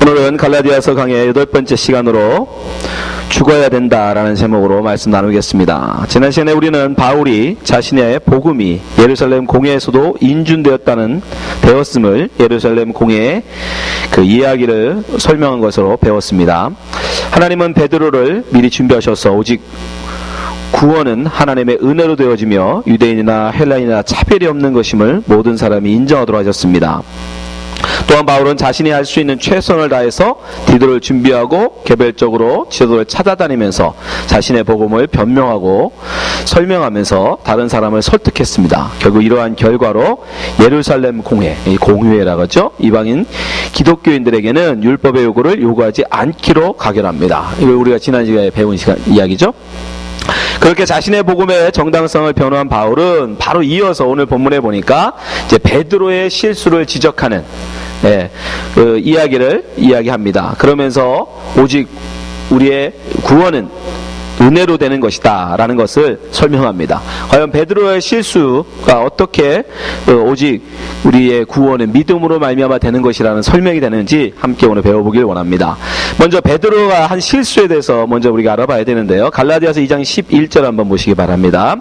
오늘은 갈라디아서 강의 8번째 시간으로 죽어야 된다라는 제목으로 말씀 나누겠습니다. 지난 시간에 우리는 바울이 자신의 복음이 예루살렘 공회에서도 되었음을 예루살렘 공회의 그 이야기를 설명한 것으로 배웠습니다. 하나님은 베드로를 미리 준비하셔서 오직 구원은 하나님의 은혜로 되어지며 유대인이나 헬라인이나 차별이 없는 것임을 모든 사람이 인정하도록 하셨습니다. 또한 바울은 자신이 할 수 있는 최선을 다해서 디도를 준비하고 개별적으로 지도를 찾아다니면서 자신의 복음을 변명하고 설명하면서 다른 사람을 설득했습니다. 결국 이러한 결과로 예루살렘 공회라고 하죠. 이방인 기독교인들에게는 율법의 요구를 요구하지 않기로 가결합니다. 이걸 우리가 지난 시간에 배운 이야기죠. 그렇게 자신의 복음의 정당성을 변호한 바울은 바로 이어서 오늘 본문에 보니까 이제 베드로의 실수를 지적하는 그 이야기를 이야기합니다. 그러면서 오직 우리의 구원은 은혜로 되는 것이다 라는 것을 설명합니다. 과연 베드로의 실수가 어떻게 오직 우리의 구원은 믿음으로 말미암아 되는 것이라는 설명이 되는지 함께 오늘 배워보길 원합니다. 먼저 베드로가 한 실수에 대해서 먼저 우리가 알아봐야 되는데요. 갈라디아서 2장 11절 한번 보시기 바랍니다.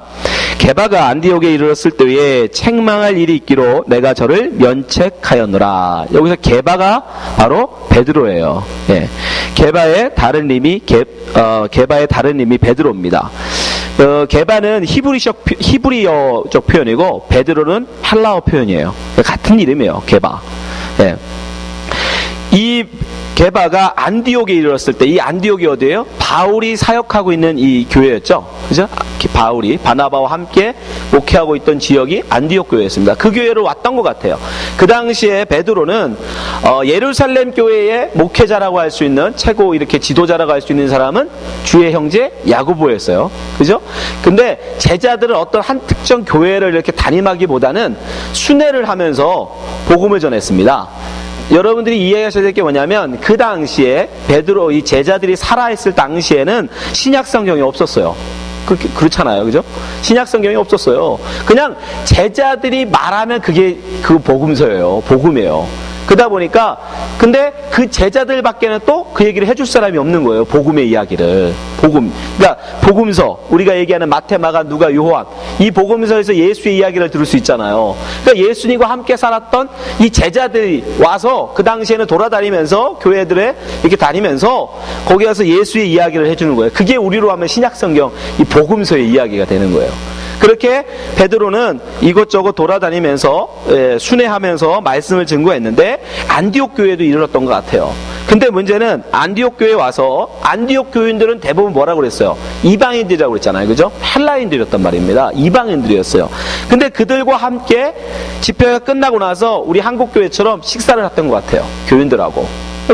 게바가 안디옥에 이르렀을 때에 책망할 일이 있기로 내가 저를 면책하였노라. 여기서 게바가 바로 베드로예요. 게바의 다른 이름이 베드로입니다. 게바는 히브리어적 표현이고 베드로는 헬라어 표현이에요. 같은 이름이에요. 게바. 이 게바가 안디옥에 이르렀을 때, 이 안디옥이 어디예요? 바울이 사역하고 있는 이 교회였죠. 그죠? 바울이 바나바와 함께 목회하고 있던 지역이 안디옥 교회였습니다. 그 교회로 왔던 것 같아요. 그 당시에 베드로는 예루살렘 교회의 목회자라고 할 수 있는, 최고 이렇게 지도자라고 할 수 있는 사람은 주의 형제 야고보였어요. 그죠? 근데 제자들은 어떤 한 특정 교회를 이렇게 담임하기보다는 순회를 하면서 복음을 전했습니다. 여러분들이 이해하셔야 될 게 뭐냐면, 그 당시에 베드로 이 제자들이 살아있을 당시에는 신약 성경이 없었어요. 그렇잖아요. 그죠? 신약 성경이 없었어요. 그냥 제자들이 말하면 그게 그 복음서예요. 복음이에요. 그러다 보니까, 근데 그 제자들밖에는 또 그 얘기를 해줄 사람이 없는 거예요. 복음의 이야기를. 그러니까 복음서, 우리가 얘기하는 마태, 마가, 누가, 요한, 이 복음서에서 예수의 이야기를 들을 수 있잖아요. 그러니까 예수님과 함께 살았던 이 제자들이 와서 그 당시에는 돌아다니면서 교회들에 이렇게 다니면서 거기 가서 예수의 이야기를 해주는 거예요. 그게 우리로 하면 신약 성경, 이 복음서의 이야기가 되는 거예요. 그렇게 베드로는 이것저것 돌아다니면서 순회하면서 말씀을 증거했는데 안디옥 교회도 이르렀던 것 같아요. 근데 문제는 안디옥 교회에 와서 안디옥 교인들은 대부분 뭐라고 그랬어요? 이방인들이라고 그랬잖아요. 그죠? 헬라인들이었단 말입니다. 이방인들이었어요. 근데 그들과 함께 집회가 끝나고 나서 우리 한국 교회처럼 식사를 했던 것 같아요. 교인들하고.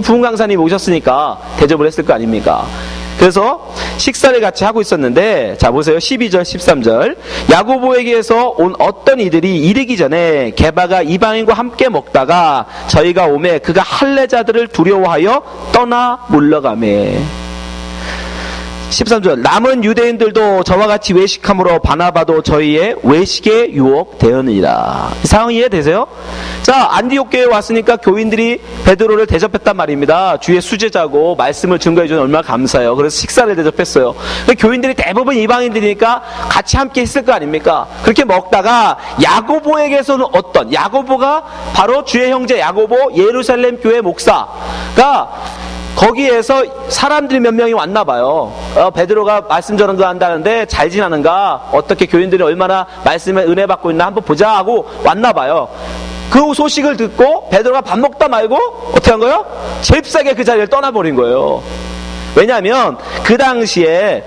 부흥 강사님이 오셨으니까 대접을 했을 거 아닙니까? 그래서 식사를 같이 하고 있었는데, 자 보세요. 12절 13절 야고보에게서 온 어떤 이들이 이르기 전에 게바가 이방인과 함께 먹다가 저희가 오매 그가 할례자들을 두려워하여 떠나 물러가매. 13절 남은 유대인들도 저와 같이 외식함으로 바나바도 저희의 외식에 유혹되었느니라. 이 상황 이해되세요? 자, 안디옥 교회에 왔으니까 교인들이 베드로를 대접했단 말입니다. 주의 수제자고 말씀을 증거해 주는 얼마나 감사해요. 그래서 식사를 대접했어요. 교인들이 대부분 이방인들이니까 같이 함께 했을 거 아닙니까? 그렇게 먹다가 야고보에게서는 어떤, 야고보가 바로 주의 형제 야고보 예루살렘 교회 목사가 거기에서 사람들이 몇 명이 왔나 봐요. 베드로가 말씀 전도한다는데 잘 지나는가, 어떻게 교인들이 얼마나 말씀에 은혜 받고 있나 한번 보자 하고 왔나 봐요. 그 소식을 듣고 베드로가 밥 먹다 말고 어떻게 한 거예요? 잽싸게 그 자리를 떠나버린 거예요. 왜냐하면 그 당시에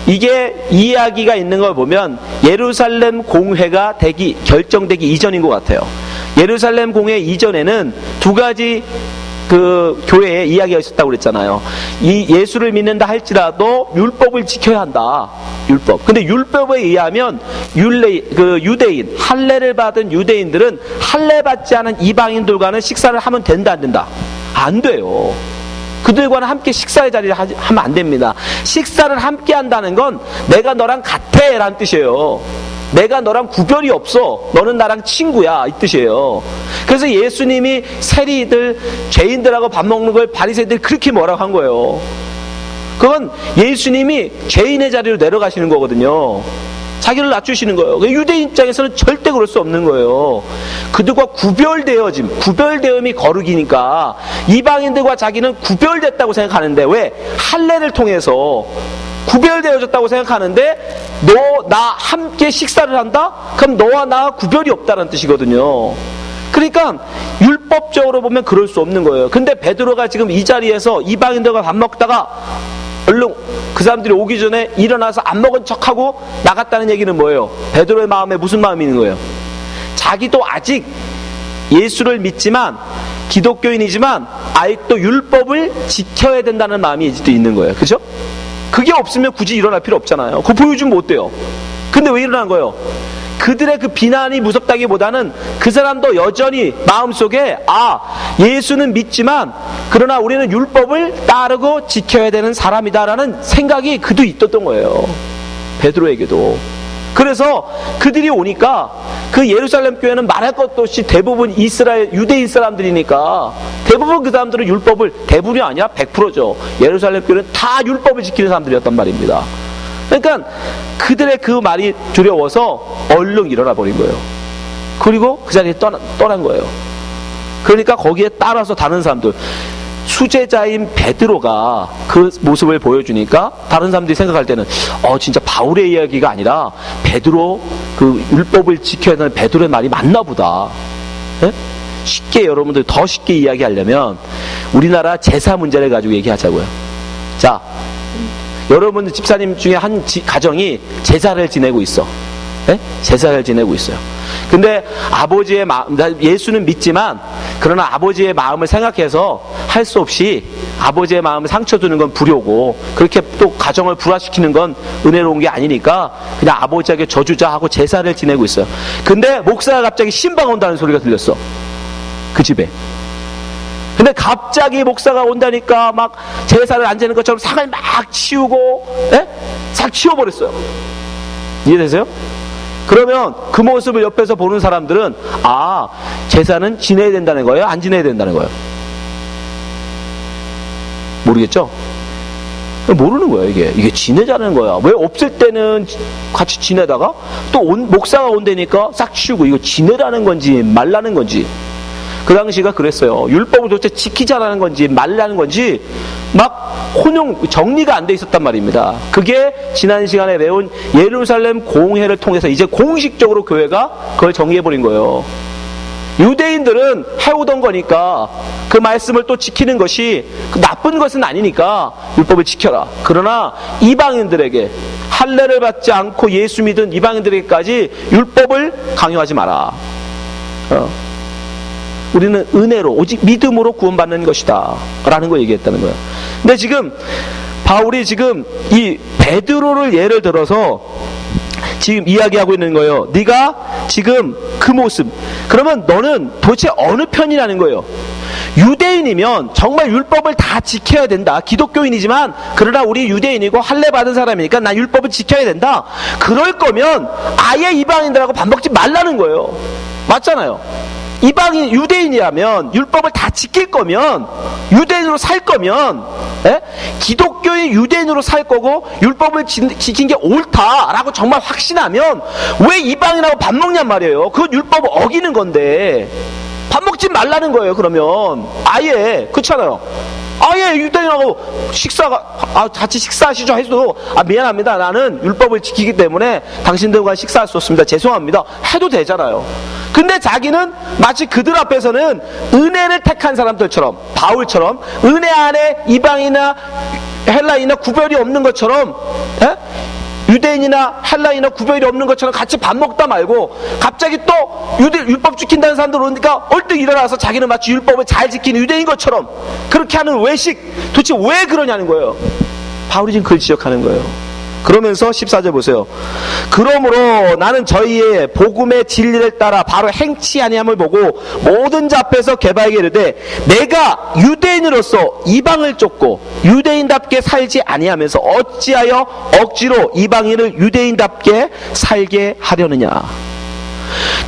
이게 이야기가 있는 걸 보면 예루살렘 공회가 결정되기 이전인 것 같아요. 예루살렘 공회 이전에는 두 가지 그 교회에 이야기가 있었다고 그랬잖아요. 이 예수를 믿는다 할지라도 율법을 지켜야 한다. 율법. 근데 율법에 의하면 유대인, 할례를 받은 유대인들은 할례 받지 않은 이방인들과는 식사를 하면 된다, 안 된다? 안 돼요. 그들과는 함께 식사의 자리를 하면 안 됩니다. 식사를 함께 한다는 건 내가 너랑 같아 라는 뜻이에요. 내가 너랑 구별이 없어. 너는 나랑 친구야. 이 뜻이에요. 그래서 예수님이 세리들, 죄인들하고 밥 먹는 걸 바리새인들이 그렇게 뭐라고 한 거예요. 그건 예수님이 죄인의 자리로 내려가시는 거거든요. 자기를 낮추시는 거예요. 유대인 입장에서는 절대 그럴 수 없는 거예요. 그들과 구별되음이 거룩이니까 이방인들과 자기는 구별됐다고 생각하는데, 왜? 할례를 통해서 구별되어졌다고 생각하는데, 너, 나 함께 식사를 한다? 그럼 너와 나 구별이 없다는 뜻이거든요. 그러니까 율법적으로 보면 그럴 수 없는 거예요. 근데 베드로가 지금 이 자리에서 이방인들과 밥 먹다가 얼른 그 사람들이 오기 전에 일어나서 안 먹은 척하고 나갔다는 얘기는 뭐예요? 베드로의 마음에 무슨 마음이 있는 거예요? 자기도 아직 예수를 믿지만, 기독교인이지만 아직도 율법을 지켜야 된다는 마음이 있는 거예요. 그죠? 그게 없으면 굳이 일어날 필요 없잖아요. 그거 보여주면 못 돼요. 근데 왜 일어난 거예요? 그들의 그 비난이 무섭다기보다는 그 사람도 여전히 마음속에, 예수는 믿지만 그러나 우리는 율법을 따르고 지켜야 되는 사람이다라는 생각이 그도 있었던 거예요. 베드로에게도. 그래서 그들이 오니까, 그 예루살렘 교회는 말할 것도 없이 대부분 유대인 사람들이니까 대부분 그 사람들은 율법을, 대부분이 아니라 100%죠. 예루살렘 교회는 다 율법을 지키는 사람들이었단 말입니다. 그러니까 그들의 그 말이 두려워서 얼른 일어나 버린 거예요. 그리고 그 자리에 떠난 거예요. 그러니까 거기에 따라서 다른 사람들, 수제자인 베드로가 그 모습을 보여주니까 다른 사람들이 생각할 때는 진짜 바울의 이야기가 아니라 베드로, 그 율법을 지켜야 되는 베드로의 말이 맞나 보다. 네? 쉽게, 여러분들 더 쉽게 이야기하려면 우리나라 제사 문제를 가지고 얘기하자고요. 자, 여러분 집사님 중에 한 가정이 제사를 지내고 있어. 네? 제사를 지내고 있어요. 근데 아버지의 마음, 예수는 믿지만 그러나 아버지의 마음을 생각해서 할 수 없이 아버지의 마음을 상처 주는 건 불효고, 그렇게 또 가정을 불화시키는 건 은혜로운 게 아니니까 그냥 아버지에게 져주자 하고 제사를 지내고 있어요. 근데 목사가 갑자기 신방 온다는 소리가 들렸어. 그 집에. 근데 갑자기 목사가 온다니까 막 제사를 안 지는 것처럼 상을 막 치우고, 싹 치워버렸어요. 이해되세요? 그러면 그 모습을 옆에서 보는 사람들은, 제사는 지내야 된다는 거예요? 안 지내야 된다는 거예요? 모르겠죠? 모르는 거예요. 이게 지내자는 거야. 왜 없을 때는 같이 지내다가 또 목사가 온다니까 싹 치우고, 이거 지내라는 건지 말라는 건지. 그 당시가 그랬어요. 율법을 도대체 지키자라는 건지 말라는 건지 막 정리가 안 돼 있었단 말입니다. 그게 지난 시간에 배운 예루살렘 공회를 통해서 이제 공식적으로 교회가 그걸 정리해버린 거예요. 유대인들은 해오던 거니까 그 말씀을 또 지키는 것이 나쁜 것은 아니니까 율법을 지켜라. 그러나 이방인들에게, 할례를 받지 않고 예수 믿은 이방인들에게까지 율법을 강요하지 마라. 우리는 은혜로, 오직 믿음으로 구원받는 것이다 라는 걸 얘기했다는 거예요. 근데 지금 바울이 지금 이 베드로를 예를 들어서 지금 이야기하고 있는 거예요. 네가 지금 그 모습, 그러면 너는 도대체 어느 편이라는 거예요. 유대인이면 정말 율법을 다 지켜야 된다. 기독교인이지만 그러나 우리 유대인이고 할례 받은 사람이니까 나 율법을 지켜야 된다. 그럴 거면 아예 이방인들하고 밥 먹지 말라는 거예요. 맞잖아요. 이방인, 유대인이라면 율법을 다 지킬 거면, 유대인으로 살 거면, 기독교인 유대인으로 살 거고 율법을 지킨 게 옳다라고 정말 확신하면 왜 이방인하고 밥 먹냔 말이에요. 그건 율법을 어기는 건데 밥 먹지 말라는 거예요. 그러면 아예, 그렇잖아요. 아예 유대인하고 같이 식사하시죠 해도 미안합니다. 나는 율법을 지키기 때문에 당신들과 식사할 수 없습니다. 죄송합니다. 해도 되잖아요. 근데 자기는 마치 그들 앞에서는 은혜를 택한 사람들처럼, 바울처럼 은혜 안에 이방이나 헬라이나 구별이 없는 것처럼, 유대인이나 헬라이나 구별이 없는 것처럼 같이 밥 먹다 말고 갑자기 또 율법 지킨다는 사람들 오니까 얼른 일어나서 자기는 마치 율법을 잘 지키는 유대인 것처럼 그렇게 하는 외식, 도대체 왜 그러냐는 거예요. 바울이 지금 그걸 지적하는 거예요. 그러면서 14절 보세요. 그러므로 나는 저희의 복음의 진리를 따라 바로 행치 아니함을 보고 모든 자 앞에서 게바에게 이르되 내가 유대인으로서 이방을 쫓고 유대인답게 살지 아니하면서 어찌하여 억지로 이방인을 유대인답게 살게 하려느냐.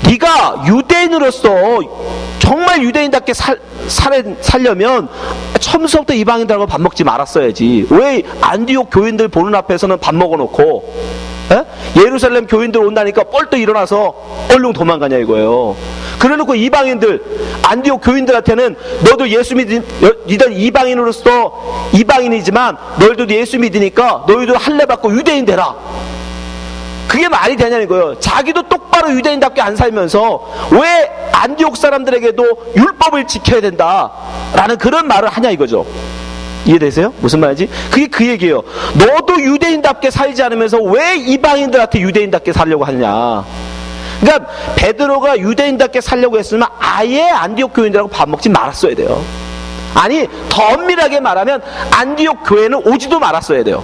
네가 유대인으로서 정말 유대인답게 살려면 처음부터 이방인들하고 밥 먹지 말았어야지. 왜 안디옥 교인들 보는 앞에서는 밥 먹어놓고 예루살렘 교인들 온다니까 뻘떡 일어나서 얼른 도망가냐 이거예요. 그래놓고 이방인들 안디옥 교인들한테는 너도 예수 믿던 이방인으로서 이방인이지만 너희도 예수 믿으니까 너희도 할례 받고 유대인 되라. 그게 말이 되냐는 거예요. 자기도 똑바로 유대인답게 안 살면서 왜 안디옥 사람들에게도 율법을 지켜야 된다라는 그런 말을 하냐 이거죠. 이해되세요? 무슨 말인지? 그게 그 얘기예요. 너도 유대인답게 살지 않으면서 왜 이방인들한테 유대인답게 살려고 하느냐. 그러니까 베드로가 유대인답게 살려고 했으면 아예 안디옥 교인들하고 밥 먹지 말았어야 돼요. 아니 더 엄밀하게 말하면 안디옥 교회는 오지도 말았어야 돼요.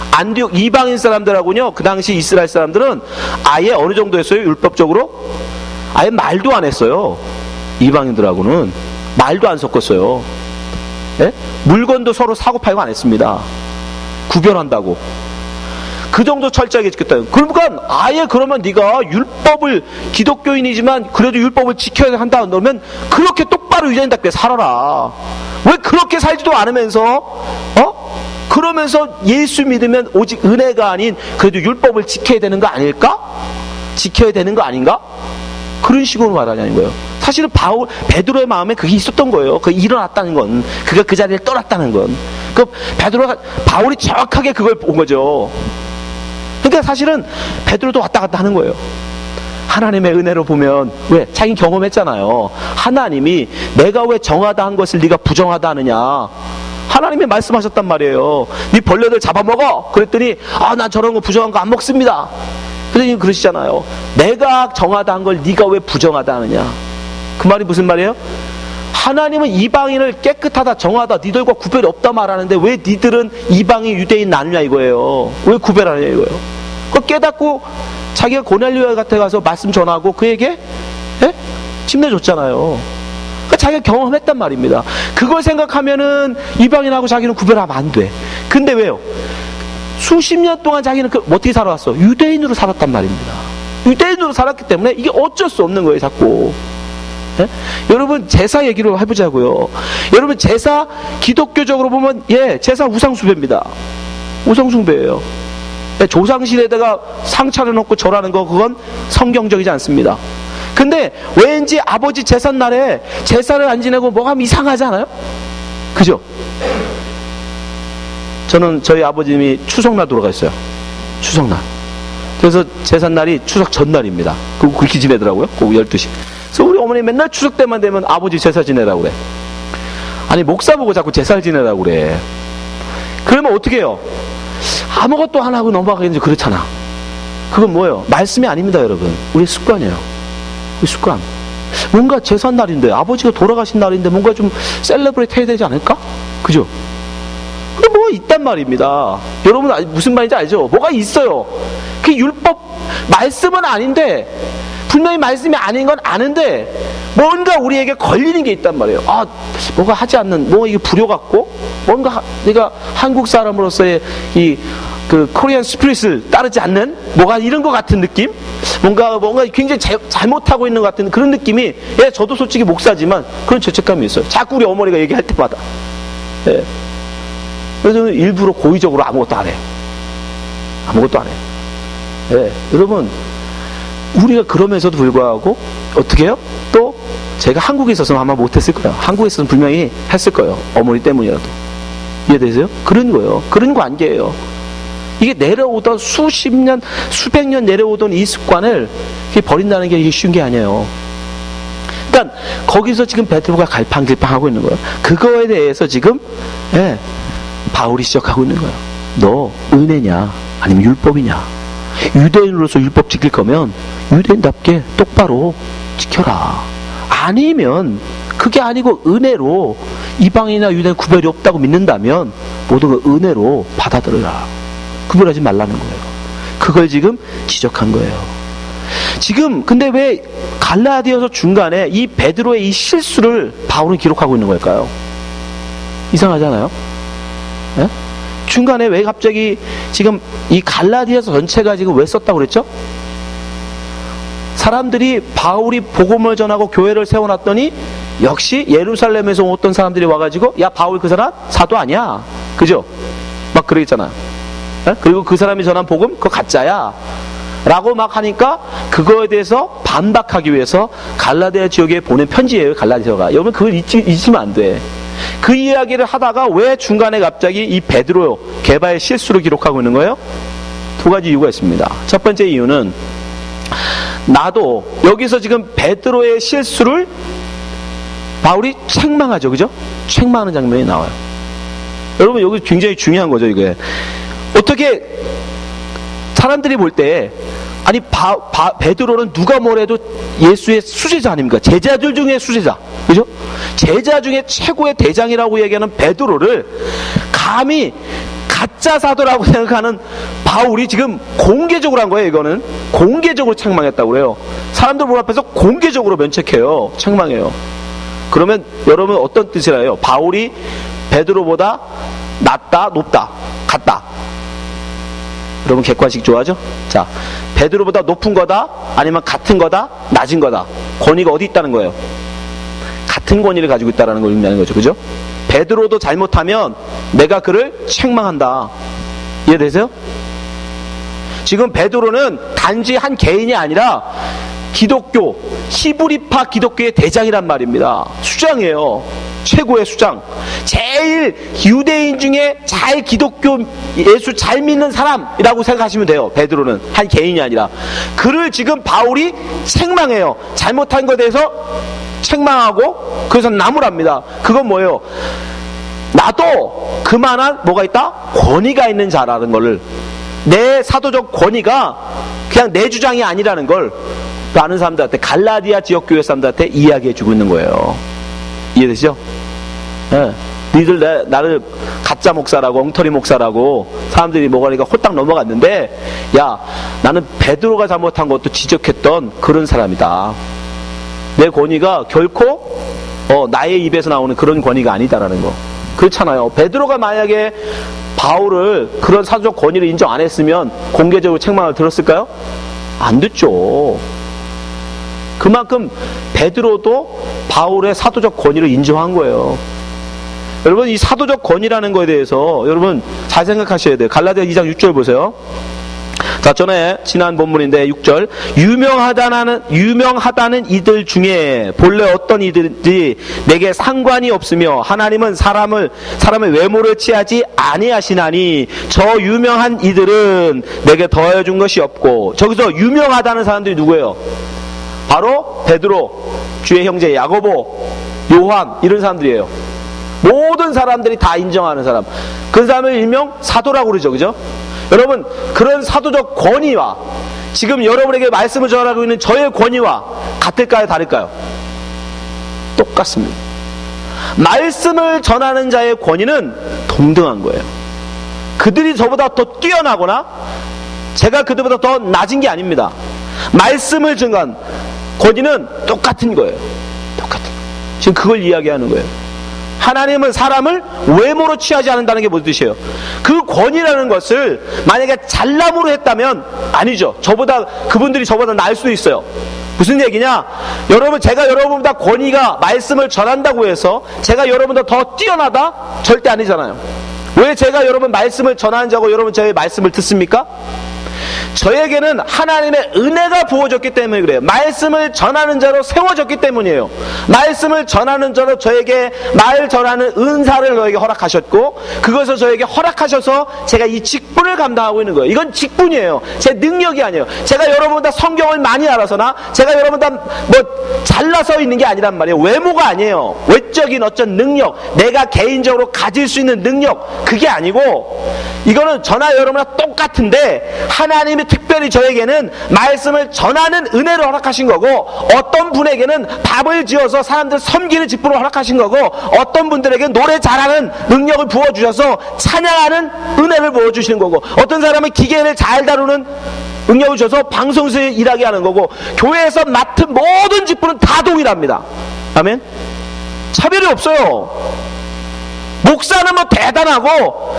안디옥 이방인 사람들하고요, 그 당시 이스라엘 사람들은 아예 어느 정도 했어요? 율법적으로? 아예 말도 안 했어요. 이방인들하고는 말도 안 섞었어요. 예? 물건도 서로 사고 팔고 안 했습니다. 구별한다고. 그 정도 철저하게 지켰다. 그러니까 아예 그러면 네가 율법을, 기독교인이지만 그래도 율법을 지켜야 한다 그러면 그렇게 똑바로 유대인답게 살아라. 왜 그렇게 살지도 않으면서 그러면서 예수 믿으면 오직 은혜가 아닌 그래도 율법을 지켜야 되는 거 아닐까? 지켜야 되는 거 아닌가? 그런 식으로 말하냐는 거예요. 사실은 베드로의 마음에 그게 있었던 거예요. 그게 일어났다는 건, 그가 그 자리를 떠났다는 건. 바울이 정확하게 그걸 본 거죠. 그러니까 사실은 베드로도 왔다 갔다 하는 거예요. 하나님의 은혜로 보면, 왜? 자기 경험했잖아요. 하나님이 내가 왜 정하다 한 것을 네가 부정하다 하느냐. 하나님이 말씀하셨단 말이에요. 네 벌레들 잡아먹어. 그랬더니 난 저런 거 부정한 거 안 먹습니다. 선생님 그러시잖아요. 내가 정하다 한 걸 네가 왜 부정하다 하느냐. 그 말이 무슨 말이에요? 하나님은 이방인을 깨끗하다 정하다 니들과 구별이 없다 말하는데 왜 니들은 이방인 유대인 나누냐 이거예요. 왜 구별하느냐 이거예요. 그거 깨닫고 자기가 고넬료 같아 가서 말씀 전하고 그에게 침례줬잖아요. 그러니까 자기가 경험했단 말입니다. 그걸 생각하면은 이방인하고 자기는 구별하면 안 돼. 근데 왜요? 수십 년 동안 자기는 어떻게 살아왔어? 유대인으로 살았단 말입니다. 유대인으로 살았기 때문에 이게 어쩔 수 없는 거예요, 자꾸. 여러분 제사 얘기를 해보자고요. 여러분 제사 기독교적으로 보면 제사 우상숭배입니다. 우상숭배예요. 조상실에다가 상 차려놓고 절하는 거 그건 성경적이지 않습니다. 근데 왠지 아버지 제삿날에 제사를 안 지내고 뭐가 이상하지 않아요? 그죠? 저는 저희 아버님이 추석날 돌아가셨어요. 추석날. 그래서 제삿날이 추석 전날입니다. 그렇게 지내더라고요. 그 12시. 그래서 우리 어머니 맨날 추석 때만 되면 아버지 제사 지내라고 그래. 아니 목사 보고 자꾸 제사를 지내라고 그래. 그러면 어떻게 해요? 아무것도 안 하고 넘어가겠는지 그렇잖아. 그건 뭐예요? 말씀이 아닙니다 여러분. 우리 습관이에요. 우리 습관. 뭔가 제삿날인데 아버지가 돌아가신 날인데 뭔가 좀 셀러브레이트 해야 되지 않을까? 그죠? 뭐 있단 말입니다. 여러분 무슨 말인지 알죠? 뭐가 있어요. 그 율법 말씀은 아닌데 분명히 말씀이 아닌 건 아는데 뭔가 우리에게 걸리는 게 있단 말이에요. 뭐가 하지 않는 이게 불효 같고 뭔가 내가 한국 사람으로서의 그 코리안 스피릿을 따르지 않는 뭐가 이런 것 같은 느낌? 뭔가 굉장히 잘못하고 있는 것 같은 그런 느낌이 저도 솔직히 목사지만 그런 죄책감이 있어요. 자꾸 우리 어머니가 얘기할 때마다. 그래서 저는 일부러 고의적으로 아무것도 안 해요. 아무것도 안 해요. 여러분 우리가 그러면서도 불구하고 어떻게 해요? 또 제가 한국에 있었으면 아마 못했을 거예요. 한국에 있었으면 분명히 했을 거예요. 어머니 때문이라도. 이해되세요? 그런 거예요. 그런 관계예요. 이게 내려오던 수십 년, 수백 년 내려오던 이 습관을 버린다는 게 쉬운 게 아니에요. 그러니까 거기서 지금 베드로가 갈팡질팡하고 있는 거예요. 그거에 대해서 지금 바울이 시작하고 있는 거예요. 너 은혜냐 아니면 율법이냐. 유대인으로서 율법 지킬 거면 유대인답게 똑바로 지켜라. 아니면 그게 아니고 은혜로 이방인이나 유대인 구별이 없다고 믿는다면 모든 걸 은혜로 받아들여라. 구별하지 말라는 거예요. 그걸 지금 지적한 거예요. 지금 근데 왜 갈라디아서 중간에 이 베드로의 이 실수를 바울은 기록하고 있는 걸까요? 이상하잖아요. 네? 중간에 왜 갑자기 지금 이 갈라디아서 전체가 지금 왜 썼다고 그랬죠? 사람들이 바울이 복음을 전하고 교회를 세워놨더니 역시 예루살렘에서 어떤 사람들이 와가지고 야 바울 그 사람 사도 아니야, 그죠? 막 그러겠잖아요. 네? 그리고 그 사람이 전한 복음 그거 가짜야 라고 막 하니까 그거에 대해서 반박하기 위해서 갈라디아 지역에 보낸 편지예요. 갈라디아가. 여러분 그걸 잊으면 안 돼. 그 이야기를 하다가 왜 중간에 갑자기 이 베드로 게바의 실수를 기록하고 있는 거예요? 두 가지 이유가 있습니다. 첫 번째 이유는 나도 여기서 지금 베드로의 실수를 바울이 책망하죠, 그죠? 책망하는 장면이 나와요. 여러분 여기 굉장히 중요한 거죠, 이게. 어떻게 사람들이 볼 때 아니 베드로는 누가 뭐래도 예수의 수제자 아닙니까? 제자들 중에 수제자, 그죠? 제자 중에 최고의 대장이라고 얘기하는 베드로를 감히 가짜 사도라고 생각하는 바울이 지금 공개적으로 한 거예요. 이거는 공개적으로 책망했다고 그래요. 사람들 볼 앞에서 공개적으로 면책해요. 책망해요. 그러면 여러분 어떤 뜻이라 해요? 바울이 베드로보다 낫다, 높다, 같다. 여러분 객관식 좋아하죠? 자, 베드로보다 높은 거다, 아니면 같은 거다, 낮은 거다. 권위가 어디 있다는 거예요? 같은 권위를 가지고 있다는 걸 의미하는 거죠, 그죠? 베드로도 잘못하면 내가 그를 책망한다. 이해되세요? 지금 베드로는 단지 한 개인이 아니라 기독교, 히브리파 기독교의 대장이란 말입니다. 수장이에요. 최고의 수장. 제일 유대인 중에 잘 기독교 예수 잘 믿는 사람이라고 생각하시면 돼요. 베드로는 한 개인이 아니라. 그를 지금 바울이 책망해요. 잘못한 것에 대해서 책망하고 그래서 나무랍니다. 그건 뭐예요? 나도 그만한 뭐가 있다? 권위가 있는 자라는 거를, 내 사도적 권위가 그냥 내 주장이 아니라는 걸 아는 사람들한테, 갈라디아 지역 교회 사람들한테 이야기해 주고 있는 거예요. 이해되시죠? 네. 니들 나를 가짜 목사라고, 엉터리 목사라고 사람들이 뭐가니까 홀딱 넘어갔는데, 야 나는 베드로가 잘못한 것도 지적했던 그런 사람이다. 내 권위가 결코 나의 입에서 나오는 그런 권위가 아니다라는 거. 그렇잖아요. 베드로가 만약에 바울을 그런 사도적 권위를 인정 안 했으면 공개적으로 책망을 들었을까요? 안 듣죠. 그만큼 베드로도 바울의 사도적 권위를 인정한 거예요. 여러분 이 사도적 권위라는 거에 대해서 여러분 잘 생각하셔야 돼요. 갈라디아 2장 6절 보세요. 자, 전에 지난 본문인데 6절, 유명하다는 이들 중에 본래 어떤 이들이 내게 상관이 없으며 하나님은 사람의 외모를 취하지 아니하시나니 저 유명한 이들은 내게 더하여 준 것이 없고. 저기서 유명하다는 사람들이 누구예요? 바로 베드로, 주의 형제 야고보, 요한, 이런 사람들이에요. 모든 사람들이 다 인정하는 사람. 그 사람을 일명 사도라고 그러죠, 그죠? 여러분 그런 사도적 권위와 지금 여러분에게 말씀을 전하고 있는 저의 권위와 같을까요, 다를까요? 똑같습니다. 말씀을 전하는 자의 권위는 동등한 거예요. 그들이 저보다 더 뛰어나거나 제가 그들보다 더 낮은 게 아닙니다. 말씀을 전한 권위는 똑같은 거예요. 똑같은. 지금 그걸 이야기하는 거예요. 하나님은 사람을 외모로 취하지 않는다는 게 무슨 뜻이에요? 그 권위라는 것을 만약에 잘남으로 했다면 아니죠. 그분들이 저보다 나을 수도 있어요. 무슨 얘기냐? 여러분, 제가 여러분보다 권위가 말씀을 전한다고 해서 제가 여러분보다 더 뛰어나다? 절대 아니잖아요. 왜 제가 여러분 말씀을 전하는 자고 여러분 저의 말씀을 듣습니까? 저에게는 하나님의 은혜가 부어졌기 때문에 그래요. 말씀을 전하는 자로 세워졌기 때문이에요. 말씀을 전하는 자로 저에게 말 전하는 은사를 너에게 허락하셨고, 그것을 저에게 허락하셔서 제가 이 직분을 감당하고 있는 거예요. 이건 직분이에요. 제 능력이 아니에요. 제가 여러분보다 성경을 많이 알아서나 제가 여러분보다 뭐 잘나서 있는 게 아니란 말이에요. 외모가 아니에요. 외적인 어떤 능력, 내가 개인적으로 가질 수 있는 능력, 그게 아니고, 이거는 저나 여러분과 똑같은데 하나님의 하나님이 특별히 저에게는 말씀을 전하는 은혜를 허락하신 거고, 어떤 분에게는 밥을 지어서 사람들 섬기는 직분을 허락하신 거고, 어떤 분들에게 노래 잘하는 능력을 부어주셔서 찬양하는 은혜를 부어주시는 거고, 어떤 사람은 기계를 잘 다루는 능력을 줘서 방송에서 일하게 하는 거고, 교회에서 맡은 모든 직분은 다 동일합니다. 아멘? 차별이 없어요. 목사는 뭐 대단하고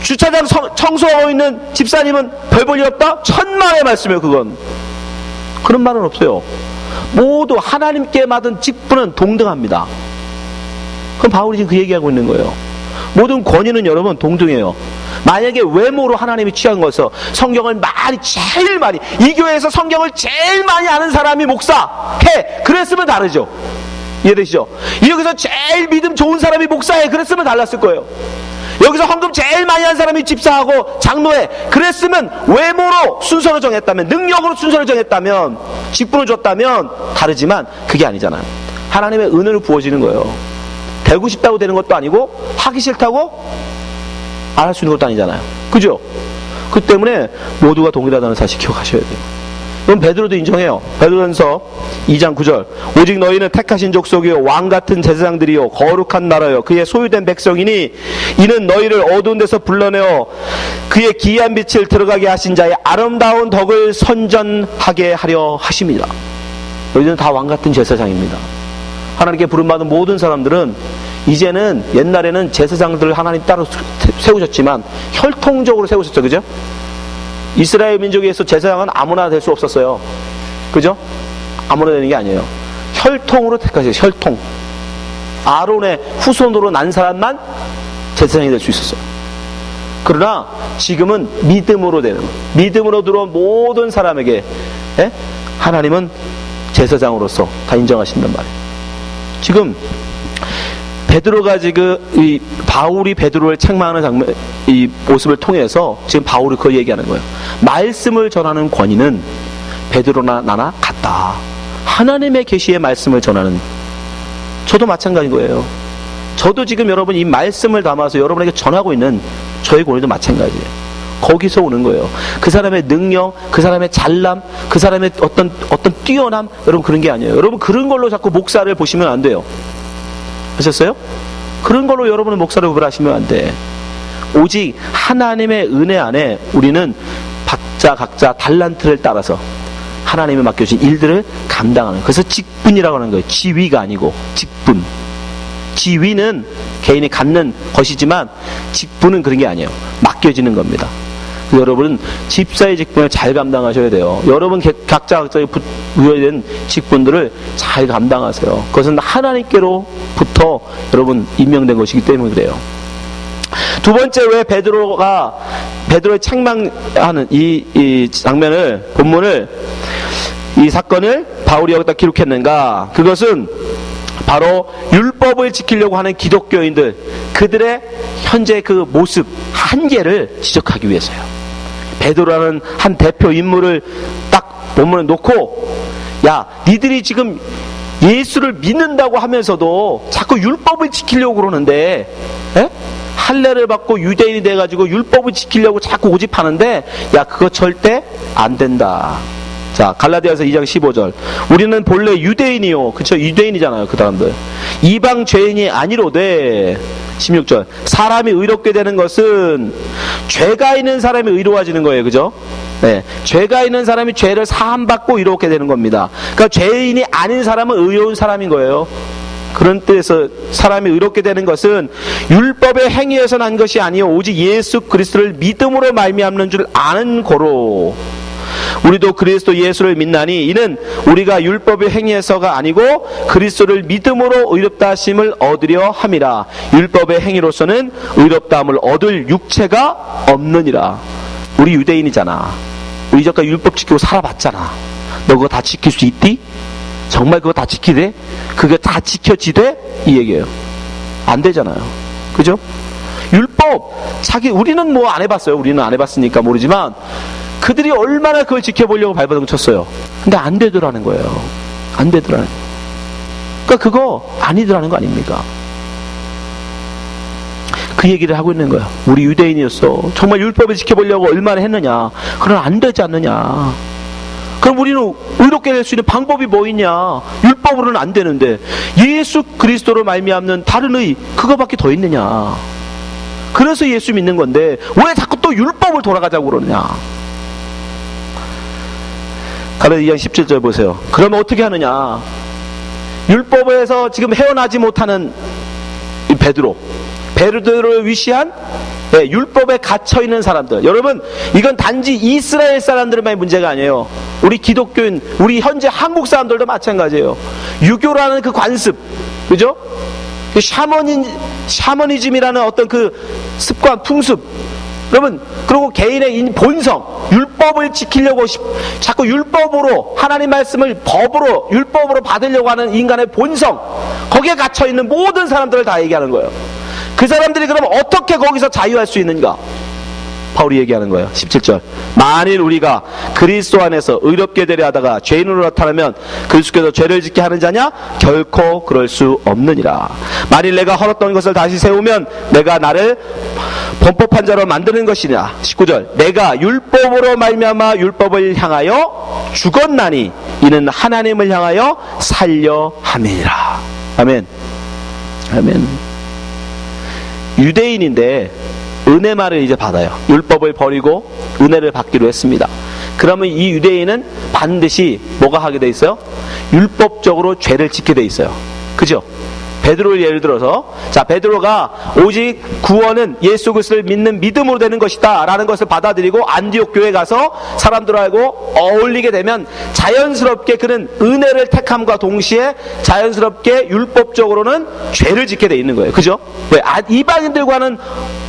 주차장 청소하고 있는 집사님은 별 볼 일 없다? 천만의 말씀이에요. 그건 그런 말은 없어요. 모두 하나님께 맡은 직분은 동등합니다. 그럼 바울이 지금 그 얘기하고 있는 거예요. 모든 권위는 여러분 동등해요. 만약에 외모로 하나님이 취한 것에서 성경을 제일 많이, 이 교회에서 성경을 제일 많이 아는 사람이 목사해, 그랬으면 다르죠. 이해되시죠? 여기서 제일 믿음 좋은 사람이 목사해, 그랬으면 달랐을 거예요. 여기서 헌금 제일 많이 한 사람이 집사하고 장로해, 그랬으면 외모로 순서를 정했다면, 능력으로 순서를 정했다면, 직분을 줬다면 다르지만 그게 아니잖아요. 하나님의 은혜를 부어지는 거예요. 되고 싶다고 되는 것도 아니고 하기 싫다고 안 할 수 있는 것도 아니잖아요. 그죠? 그 때문에 모두가 동일하다는 사실 기억하셔야 돼요. 그럼 베드로도 인정해요. 베드로전서 2장 9절, 오직 너희는 택하신 족속이요 왕같은 제사장들이요 거룩한 나라요 그의 소유된 백성이니 이는 너희를 어두운 데서 불러내어 그의 기이한 빛을 들어가게 하신 자의 아름다운 덕을 선전하게 하려 하심이라. 너희는 다 왕같은 제사장입니다. 하나님께 부름받은 모든 사람들은 이제는, 옛날에는 제사장들을 하나님 따로 세우셨지만 혈통적으로 세우셨죠. 그죠? 이스라엘 민족에서 제사장은 아무나 될 수 없었어요. 그죠? 아무나 되는 게 아니에요. 혈통으로 택하세요. 혈통. 아론의 후손으로 난 사람만 제사장이 될 수 있었어요. 그러나 지금은 믿음으로 되는 거예요. 믿음으로 들어온 모든 사람에게 하나님은 제사장으로서 다 인정하신단 말이에요. 지금 베드로가 지금 이 바울이 베드로를 책망하는 장면, 이 모습을 통해서 지금 바울이 그걸 얘기하는 거예요. 말씀을 전하는 권위는 베드로나 나나 같다. 하나님의 계시의 말씀을 전하는, 저도 마찬가지인 거예요. 저도 지금 여러분 이 말씀을 담아서 여러분에게 전하고 있는 저의 권위도 마찬가지예요. 거기서 오는 거예요. 그 사람의 능력, 그 사람의 잘남, 그 사람의 어떤 뛰어남, 여러분 그런 게 아니에요. 여러분 그런 걸로 자꾸 목사를 보시면 안 돼요. 아셨어요? 그런 걸로 여러분은 목사를 구별하시면 안 돼. 오직 하나님의 은혜 안에 우리는 각자 달란트를 따라서 하나님이 맡겨주신 일들을 감당하는, 그래서 직분이라고 하는 거예요. 지위가 아니고 직분. 지위는 개인이 갖는 것이지만 직분은 그런 게 아니에요. 맡겨지는 겁니다. 여러분은 집사의 직분을 잘 감당하셔야 돼요. 여러분 각자의 부여된 직분들을 잘 감당하세요. 그것은 하나님께로부터 여러분 임명된 것이기 때문에 그래요. 두 번째, 왜 베드로의 책망하는 이 장면을, 본문을, 이 사건을 바울이 여기다 기록했는가? 그것은 바로 율법을 지키려고 하는 기독교인들, 그들의 현재 그 모습, 한계를 지적하기 위해서요. 베드로라는 한 대표 인물을 딱 본문에 놓고, 야, 니들이 지금 예수를 믿는다고 하면서도 자꾸 율법을 지키려고 그러는데, 할례를 받고 유대인이 돼가지고 율법을 지키려고 자꾸 고집하는데, 야, 그거 절대 안 된다. 자, 갈라디아서 2장 15절. 우리는 본래 유대인이요. 그쵸? 유대인이잖아요. 그 사람들. 이방 죄인이 아니로되. 16절. 사람이 의롭게 되는 것은 죄가 있는 사람이 의로워지는 거예요. 그죠? 네. 죄가 있는 사람이 죄를 사함받고 의롭게 되는 겁니다. 그러니까 죄인이 아닌 사람은 의로운 사람인 거예요. 그런 뜻에서 사람이 의롭게 되는 것은 율법의 행위에서 난 것이 아니요 오직 예수 그리스도를 믿음으로 말미암는 줄 아는 고로. 우리도 그리스도 예수를 믿나니 이는 우리가 율법의 행위에서가 아니고 그리스도를 믿음으로 의롭다 하심을 얻으려 함이라. 율법의 행위로서는 의롭다함을 얻을 육체가 없느니라. 우리 유대인이잖아. 우리 이제까지 율법 지키고 살아봤잖아. 너 그거 다 지킬 수 있디? 정말 그거 다 지키대? 그게 다 지켜지대? 이 얘기예요. 안 되잖아요. 그죠? 율법 우리는 뭐 안 해봤어요. 우리는 안 해봤으니까 모르지만 그들이 얼마나 그걸 지켜보려고 발버둥 쳤어요. 근데 안 되더라는 거예요. 안 되더라는 거예요. 그러니까 그거 아니더라는 거 아닙니까? 그 얘기를 하고 있는 거야. 우리 유대인이었어. 정말 율법을 지켜보려고 얼마나 했느냐. 그러나 안 되지 않느냐. 그럼 우리는 의롭게 될 수 있는 방법이 뭐 있냐. 율법으로는 안 되는데 예수 그리스도로 말미암는 다른 의 그거밖에 더 있느냐. 그래서 예수 믿는 건데 왜 자꾸 또 율법을 돌아가자고 그러느냐. 갈라디아 2장 17절 보세요. 그러면 어떻게 하느냐. 율법에서 지금 헤어나지 못하는 이 베드로를 위시한 율법에 갇혀있는 사람들. 여러분, 이건 단지 이스라엘 사람들만의 문제가 아니에요. 우리 기독교인, 우리 현재 한국 사람들도 마찬가지예요. 유교라는 그 관습, 그죠? 그 샤머니즘이라는 어떤 그 습관, 풍습. 여러분, 그리고 개인의 본성, 율법을 지키려고 자꾸 율법으로, 하나님 말씀을 법으로, 율법으로 받으려고 하는 인간의 본성, 거기에 갇혀있는 모든 사람들을 다 얘기하는 거예요. 그 사람들이 그럼 어떻게 거기서 자유할 수 있는가? 바울이 얘기하는 거예요. 17절. 만일 우리가 그리스도 안에서 의롭게 되려 하다가 죄인으로 나타나면 그리스도께서 죄를 짓게 하는 자냐? 결코 그럴 수 없느니라. 만일 내가 헐었던 것을 다시 세우면 내가 나를 범법한 자로 만드는 것이냐? 19절. 내가 율법으로 말미암아 율법을 향하여 죽었나니 이는 하나님을 향하여 살려 함이니라. 아멘. 아멘. 유대인인데 은혜만을 이제 받아요. 율법을 버리고 은혜를 받기로 했습니다. 그러면 이 유대인은 반드시 뭐가 하게 돼 있어요? 율법적으로 죄를 짓게 돼 있어요. 그죠? 베드로를 예를 들어서, 자, 베드로가 오직 구원은 예수 그리스도를 믿는 믿음으로 되는 것이다 라는 것을 받아들이고 안디옥 교회 가서 사람들하고 어울리게 되면 자연스럽게 그는 은혜를 택함과 동시에 자연스럽게 율법적으로는 죄를 짓게 돼 있는 거예요. 그죠? 왜? 이방인들과는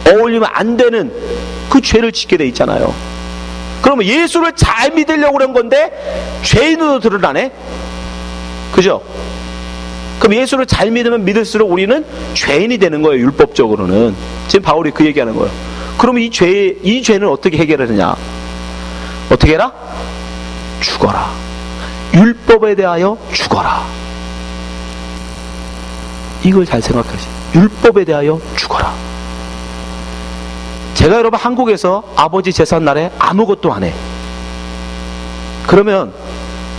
어울리면 안 되는 그 죄를 짓게 돼 있잖아요. 그러면 예수를 잘 믿으려고 그런 건데 죄인으로 드러나네? 그죠? 그럼 예수를 잘 믿으면 믿을수록 우리는 죄인이 되는 거예요. 율법적으로는. 지금 바울이 그 얘기하는 거예요. 그러면 이 죄는 어떻게 해결하느냐? 어떻게 해라? 죽어라. 율법에 대하여 죽어라. 이걸 잘 생각하시. 율법에 대하여 죽어라. 제가 여러분 한국에서 아버지 제삿 날에 아무것도 안 해. 그러면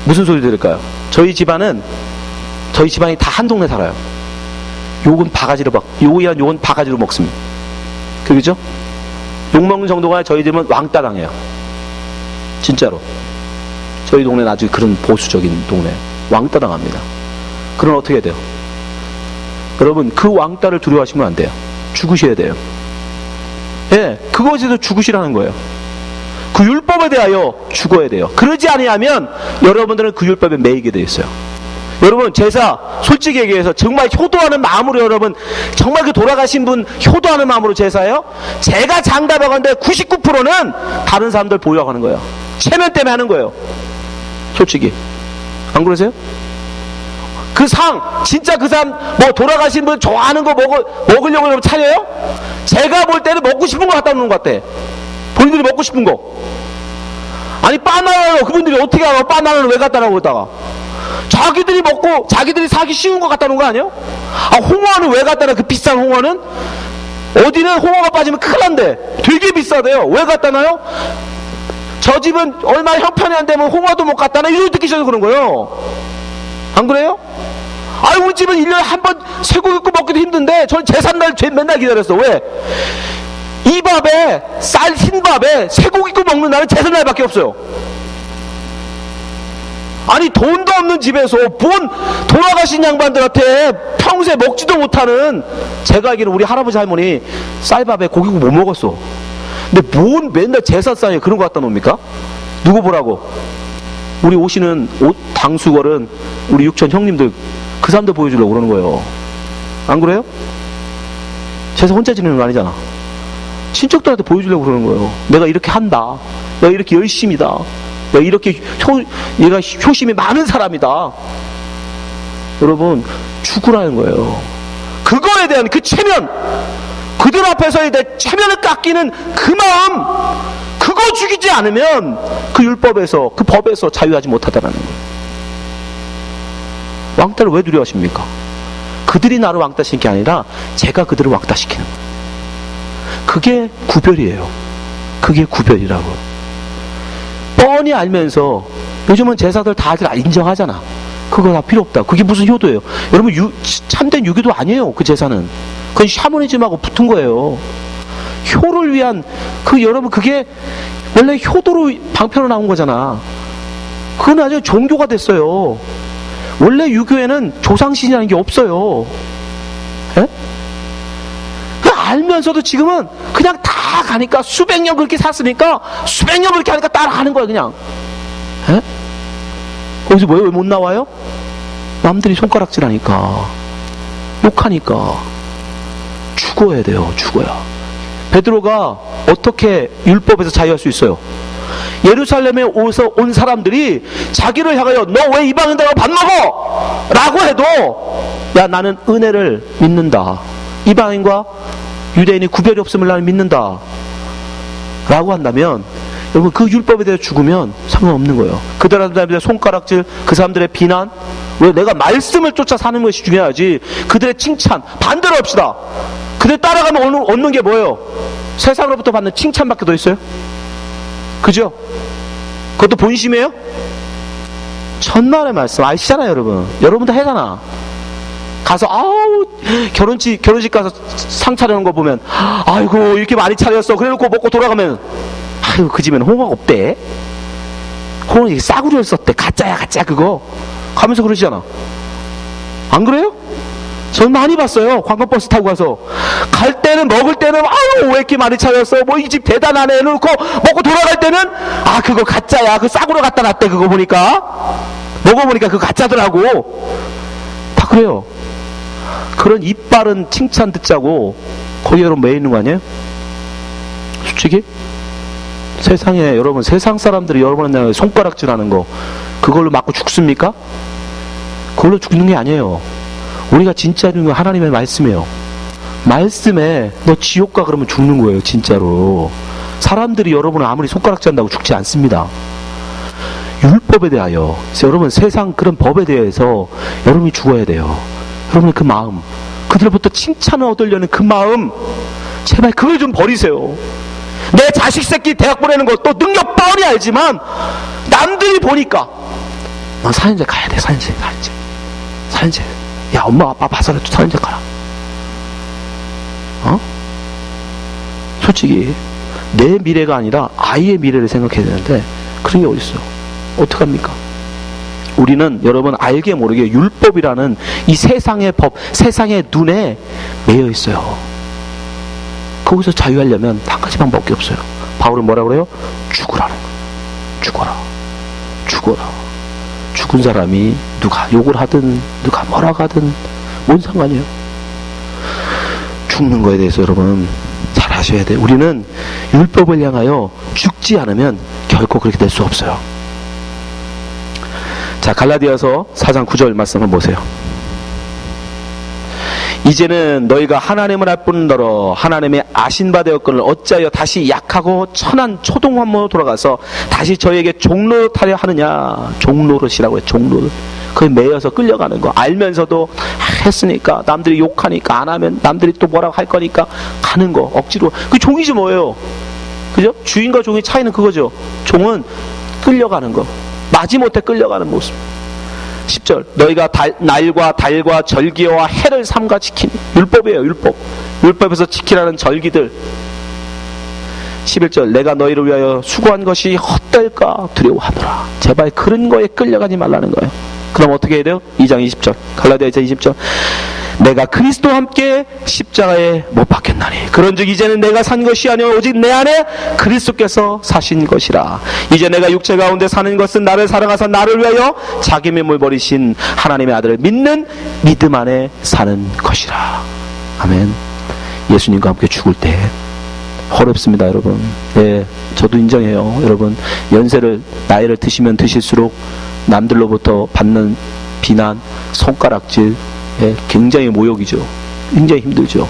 무슨 소리 들을까요? 저희 집안이 다 한 동네 살아요. 욕은 바가지로 욕은 바가지로 먹습니다. 그죠? 욕 먹는 정도가 저희 집은 왕따 당해요. 진짜로. 저희 동네는 아주 그런 보수적인 동네. 왕따 당합니다. 그럼 어떻게 해야 돼요? 여러분, 그 왕따를 두려워하시면 안 돼요. 죽으셔야 돼요. 예, 그것에서 죽으시라는 거예요. 그 율법에 대하여 죽어야 돼요. 그러지 아니하면 여러분들은 그 율법에 매이게 돼 있어요. 여러분, 제사 솔직히 얘기해서 정말 효도하는 마음으로, 여러분 정말 그 돌아가신 분 효도하는 마음으로 제사예요? 제가 장담하건대 99%는 다른 사람들 보려고 하는 거예요. 체면 때문에 하는 거예요. 솔직히. 안 그러세요? 그 진짜 그 사람 돌아가신 분 좋아하는 거 먹으려고 여러분 차려요? 제가 볼 때는 먹고 싶은 거 갖다 놓는 것 같아. 본인들이 먹고 싶은 거. 아니, 바나나요. 그분들이 어떻게 알아? 바나나를 왜 갖다 놓고 있다가 자기들이 먹고 자기들이 사기 쉬운 거 갖다 놓은 거 아니에요? 아, 홍어는 왜 갖다 놔? 그 비싼 홍어는? 어디는 홍어가 빠지면 큰일 난대. 되게 비싸대요. 왜 갖다 놔요? 저 집은 얼마 형편이 안 되면 홍어도 못 갖다 놔. 이런 듣기 싫어서 그런 거예요. 안 그래요? 아, 우리 집은 1년에 한 번 쇠고기 굽고 먹기도 힘든데 전 제삿날 맨날 기다렸어. 왜? 이 밥에, 흰밥에 쇠고기 굽고 먹는 날은 제삿날밖에 없어요. 아니, 돈도 없는 집에서 돌아가신 양반들한테 평소에 먹지도 못하는, 제가 알기로 우리 할아버지 할머니 쌀밥에 고기국 못 먹었어. 근데 맨날 제사상에 그런 거 갖다 놓습니까? 누구 보라고? 우리 오시는 당수걸은 우리 육천 형님들, 그 사람들 보여주려고 그러는 거예요. 안 그래요? 제사 혼자 지내는 거 아니잖아. 친척들한테 보여주려고 그러는 거예요. 내가 이렇게 한다. 내가 이렇게 열심이다. 내가 이렇게 얘가 효심이 많은 사람이다. 여러분, 죽으라는 거예요. 그거에 대한 그 체면, 그들 앞에서의 내 체면을 깎이는 그 마음, 그거 죽이지 않으면 그 율법에서, 그 법에서 자유하지 못하다는 거예요. 왕따를 왜 두려워하십니까? 그들이 나를 왕따시킨 게 아니라 제가 그들을 왕따시키는 거예요. 그게 구별이에요. 그게 구별이라고. 뻔히 알면서 요즘은 제사들 다들 인정하잖아. 그거 다 필요 없다. 그게 무슨 효도예요? 여러분 참된 유교도 아니에요. 그 제사는. 그건 샤머니즘하고 붙은 거예요. 효를 위한 여러분 그게 원래 효도로 방편으로 나온 거잖아. 그건 아주 종교가 됐어요. 원래 유교에는 조상신이라는 게 없어요. 예? 알면서도 지금은 그냥 다 가니까 수백 년 그렇게 샀으니까 수백 년 그렇게 하니까 따라가는 거야 그냥. 예? 거기서 왜 못 나와요? 남들이 손가락질하니까 욕하니까 죽어야 돼요. 죽어야. 베드로가 어떻게 율법에서 자유할 수 있어요? 예루살렘에 온 사람들이 자기를 향하여 너 왜 이방인들하고 밥 먹어? 라고 해도 야 나는 은혜를 믿는다. 이방인과 유대인이 구별이 없음을 나는 믿는다. 라고 한다면 여러분 그 율법에 대해 죽으면 상관없는 거예요. 그 사람들의 손가락질, 그 사람들의 비난, 왜 내가 말씀을 쫓아 사는 것이 중요하지 그들의 칭찬 반대로 합시다. 그들 따라가면 얻는 게 뭐예요? 세상으로부터 받는 칭찬밖에 더 있어요? 그죠? 그것도 본심이에요? 천만의 말씀 아시잖아요 여러분. 여러분도 해잖아. 가서 아우 결혼식 가서 상 차려놓은 거 보면 아이고 이렇게 많이 차렸어 그래놓고 먹고 돌아가면 아이고 그 집에는 홍어가 없대. 홍어는 싸구려를 썼대. 가짜야 가짜 그거 가면서 그러시잖아. 안 그래요? 전 많이 봤어요. 관광버스 타고 가서 갈 때는 먹을 때는 아유 왜 이렇게 많이 차렸어 뭐 이 집 대단하네 해놓고 먹고 돌아갈 때는 아 그거 가짜야 그 싸구려 갖다 놨대 그거 보니까 먹어보니까 그거 가짜더라고. 다 그래요. 그런 이빠른 칭찬 듣자고 거기 여러분 매 있는 거 아니에요? 솔직히 세상에 여러분 세상 사람들이 여러분한테 손가락질하는 거 그걸로 맞고 죽습니까? 그걸로 죽는 게 아니에요. 우리가 진짜 중요한 건 하나님의 말씀이에요. 말씀에 너 지옥 가 그러면 죽는 거예요. 진짜로. 사람들이 여러분을 아무리 손가락질한다고 죽지 않습니다. 율법에 대하여 여러분 세상 그런 법에 대해서 여러분이 죽어야 돼요. 여러분의 그 마음, 그들로부터 칭찬을 얻으려는 그 마음, 제발 그걸 좀 버리세요. 내 자식 새끼 대학 보내는 것도 능력 뻔히 알지만 남들이 보니까 넌 사년제 가야 돼. 사년제 야 엄마 아빠 봐서라도 사년제 가라. 솔직히 내 미래가 아니라 아이의 미래를 생각해야 되는데 그런 게 어딨어. 어떡합니까? 우리는 여러분 알게 모르게 율법이라는 이 세상의 법, 세상의 눈에 매여 있어요. 거기서 자유하려면 한 가지 방법밖에 없어요. 바울은 뭐라 그래요? 죽으라는 거예요. 죽어라. 죽은 사람이 누가 욕을 하든 누가 뭐라고 하든 뭔 상관이에요. 죽는 거에 대해서 여러분 잘 아셔야 돼요. 우리는 율법을 향하여 죽지 않으면 결코 그렇게 될 수 없어요. 자, 갈라디아서 4장 9절 말씀 한번 보세요. 이제는 너희가 하나님을 알 뿐더러 하나님의 아신 바 되었거늘 어찌하여 다시 약하고 천한 초동환모로 돌아가서 다시 저에게 종노릇하려 하느냐. 종노릇이라고 해요. 종노릇. 그에 매여서 끌려가는 거. 알면서도 했으니까 남들이 욕하니까 안 하면 남들이 또 뭐라고 할 거니까 가는 거. 억지로. 그 종이지 뭐예요. 그죠? 주인과 종의 차이는 그거죠. 종은 끌려가는 거. 마지못해 끌려가는 모습. 10절 너희가 날과 달과 절기와 해를 삼가 지키니. 율법이에요. 율법에서 지키라는 절기들. 11절 내가 너희를 위하여 수고한 것이 헛될까 두려워하노라. 제발 그런 거에 끌려가지 말라는 거예요. 그럼 어떻게 해야 돼요? 2장 20절 갈라디아 2장 20절 내가 그리스도와 함께 십자가에 못 박혔나니 그런즉 이제는 내가 산 것이 아니오 오직 내 안에 그리스도께서 사신 것이라. 이제 내가 육체 가운데 사는 것은 나를 사랑하사 나를 위하여 자기 몸을 버리신 하나님의 아들을 믿는 믿음 안에 사는 것이라. 아멘. 예수님과 함께 죽을 때 어렵습니다 여러분. 네, 저도 인정해요. 여러분 나이를 드시면 드실수록 남들로부터 받는 비난, 손가락질 굉장히 모욕이죠. 굉장히 힘들죠.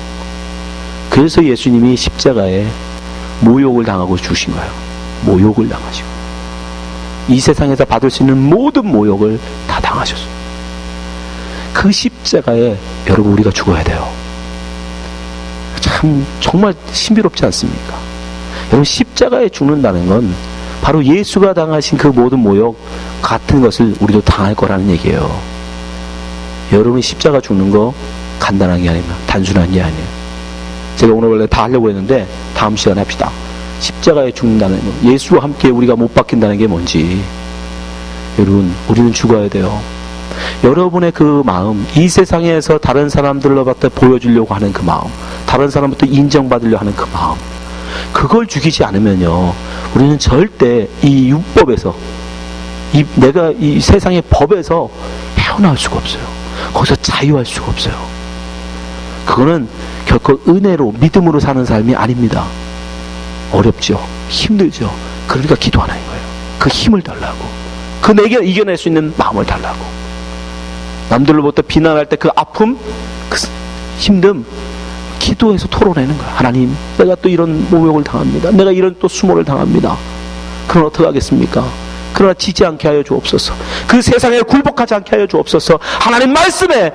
그래서 예수님이 십자가에 모욕을 당하고 죽으신 거예요. 모욕을 당하시고 이 세상에서 받을 수 있는 모든 모욕을 다 당하셨어요. 그 십자가에 여러분 우리가 죽어야 돼요. 참 정말 신비롭지 않습니까? 여러분, 십자가에 죽는다는 건 바로 예수가 당하신 그 모든 모욕 같은 것을 우리도 당할 거라는 얘기예요. 여러분이 십자가 죽는 거 간단한 게 아닙니다. 단순한 게 아니에요. 제가 오늘 원래 다 하려고 했는데 다음 시간에 합시다. 십자가에 죽는다는 거, 예수와 함께 우리가 못 박힌다는 게 뭔지. 여러분, 우리는 죽어야 돼요. 여러분의 그 마음, 이 세상에서 다른 사람들로부터 보여주려고 하는 그 마음, 다른 사람부터 인정받으려고 하는 그 마음, 그걸 죽이지 않으면요, 우리는 절대 이 율법에서, 내가 이 세상의 법에서 헤어나올 수가 없어요. 거기서 자유할 수가 없어요. 그거는 결코 은혜로, 믿음으로 사는 삶이 아닙니다. 어렵죠. 힘들죠. 그러니까 기도하는 거예요. 그 힘을 달라고. 그 내게 이겨낼 수 있는 마음을 달라고. 남들로부터 비난할 때 그 아픔, 그 힘듦, 기도해서 토로내는 거야. 하나님, 내가 또 이런 모욕을 당합니다. 내가 이런 또 수모를 당합니다. 그럼 어떻게 하겠습니까? 그러나 지지 않게 하여 주옵소서. 그 세상에 굴복하지 않게 하여 주옵소서. 하나님 말씀에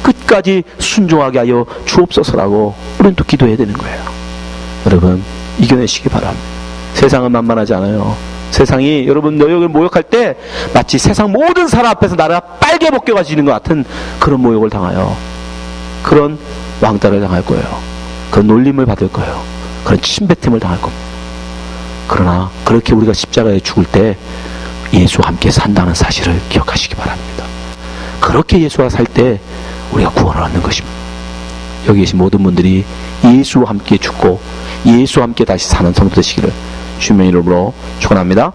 끝까지 순종하게 하여 주옵소서라고 우리는 또 기도해야 되는 거예요. 여러분, 이겨내시기 바랍니다. 세상은 만만하지 않아요. 세상이 여러분 너희를 모욕할 때 마치 세상 모든 사람 앞에서 나라가 빨개 벗겨가지는 것 같은 그런 모욕을 당하여, 그런 왕따를 당할 거예요. 그런 놀림을 받을 거예요. 그런 침뱉음을 당할 겁니다. 그러나 그렇게 우리가 십자가에 죽을 때 예수와 함께 산다는 사실을 기억하시기 바랍니다. 그렇게 예수와 살 때 우리가 구원을 얻는 것입니다. 여기 계신 모든 분들이 예수와 함께 죽고 예수와 함께 다시 사는 성도 되시기를 주님의 이름으로 축원합니다.